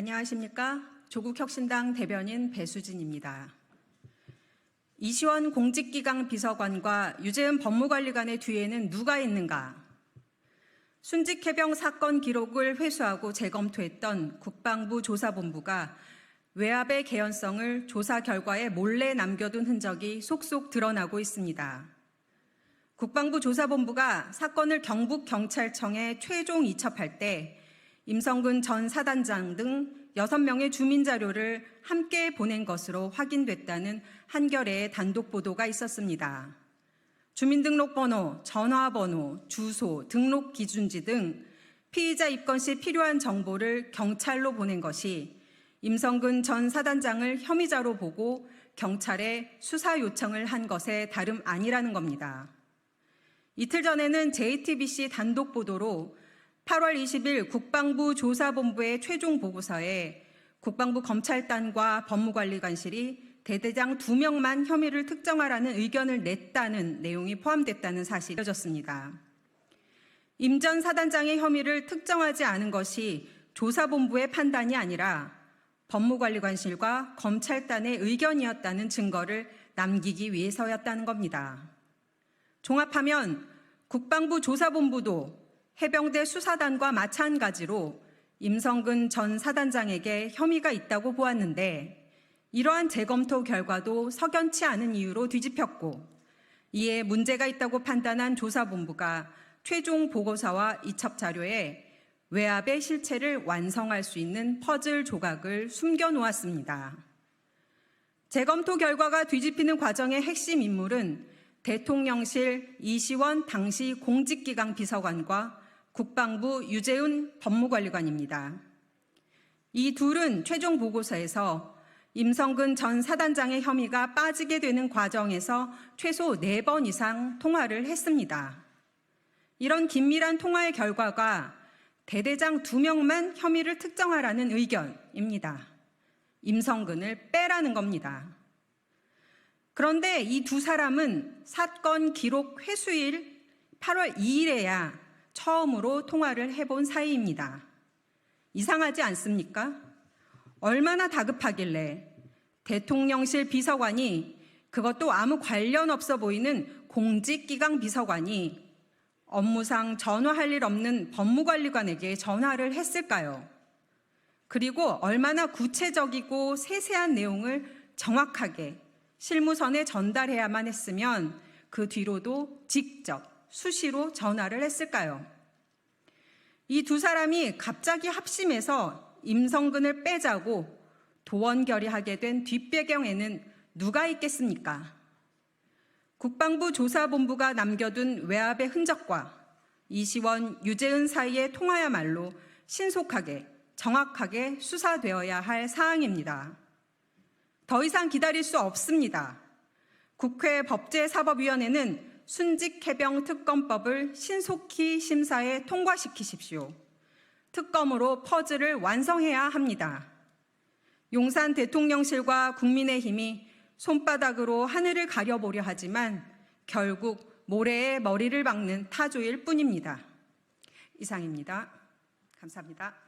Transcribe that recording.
안녕하십니까? 조국혁신당 대변인 배수진입니다. 이시원 공직기강 비서관과 유재은 법무관리관의 뒤에는 누가 있는가? 순직해병 사건 기록을 회수하고 재검토했던 국방부 조사본부가 외압의 개연성을 조사 결과에 몰래 남겨둔 흔적이 속속 드러나고 있습니다. 국방부 조사본부가 사건을 경북경찰청에 최종 이첩할 때 임성근 전 사단장 등 6명의 주민 자료를 함께 보낸 것으로 확인됐다는 한겨레의 단독 보도가 있었습니다. 주민등록번호, 전화번호, 주소, 등록 기준지 등 피의자 입건 시 필요한 정보를 경찰로 보낸 것이 임성근 전 사단장을 혐의자로 보고 경찰에 수사 요청을 한 것에 다름 아니라는 겁니다. 이틀 전에는 JTBC 단독 보도로 8월 20일 국방부 조사본부의 최종 보고서에 국방부 검찰단과 법무관리관실이 대대장 2명만 혐의를 특정하라는 의견을 냈다는 내용이 포함됐다는 사실이 알려졌습니다. 임 전 사단장의 혐의를 특정하지 않은 것이 조사본부의 판단이 아니라 법무관리관실과 검찰단의 의견이었다는 증거를 남기기 위해서였다는 겁니다. 종합하면 국방부 조사본부도 해병대 수사단과 마찬가지로 임성근 전 사단장에게 혐의가 있다고 보았는데 이러한 재검토 결과도 석연치 않은 이유로 뒤집혔고 이에 문제가 있다고 판단한 조사본부가 최종 보고서와 이첩 자료에 외압의 실체를 완성할 수 있는 퍼즐 조각을 숨겨놓았습니다. 재검토 결과가 뒤집히는 과정의 핵심 인물은 대통령실 이시원 당시 공직기강 비서관과 국방부 유재은 법무관리관입니다. 이 둘은 최종 보고서에서 임성근 전 사단장의 혐의가 빠지게 되는 과정에서 최소 4번 이상 통화를 했습니다. 이런 긴밀한 통화의 결과가 대대장 2명만 혐의를 특정하라는 의견입니다. 임성근을 빼라는 겁니다. 그런데 이 두 사람은 사건 기록 회수일 8월 2일에야 처음으로 통화를 해본 사이입니다. 이상하지 않습니까? 얼마나 다급하길래 대통령실 비서관이, 그것도 아무 관련 없어 보이는 공직기강 비서관이 업무상 전화할 일 없는 법무관리관에게 전화를 했을까요? 그리고 얼마나 구체적이고 세세한 내용을 정확하게 실무선에 전달해야만 했으면 그 뒤로도 직접 수시로 전화를 했을까요? 이 두 사람이 갑자기 합심해서 임성근을 빼자고 도원결의하게 된 뒷배경에는 누가 있겠습니까? 국방부 조사본부가 남겨둔 외압의 흔적과 이시원, 유재은 사이의 통화야말로 신속하게, 정확하게 수사되어야 할 사항입니다. 더 이상 기다릴 수 없습니다. 국회 법제사법위원회는 순직해병 특검법을 신속히 심사에 통과시키십시오. 특검으로 퍼즐을 완성해야 합니다. 용산 대통령실과 국민의힘이 손바닥으로 하늘을 가려보려 하지만 결국 모래에 머리를 박는 타조일 뿐입니다. 이상입니다. 감사합니다.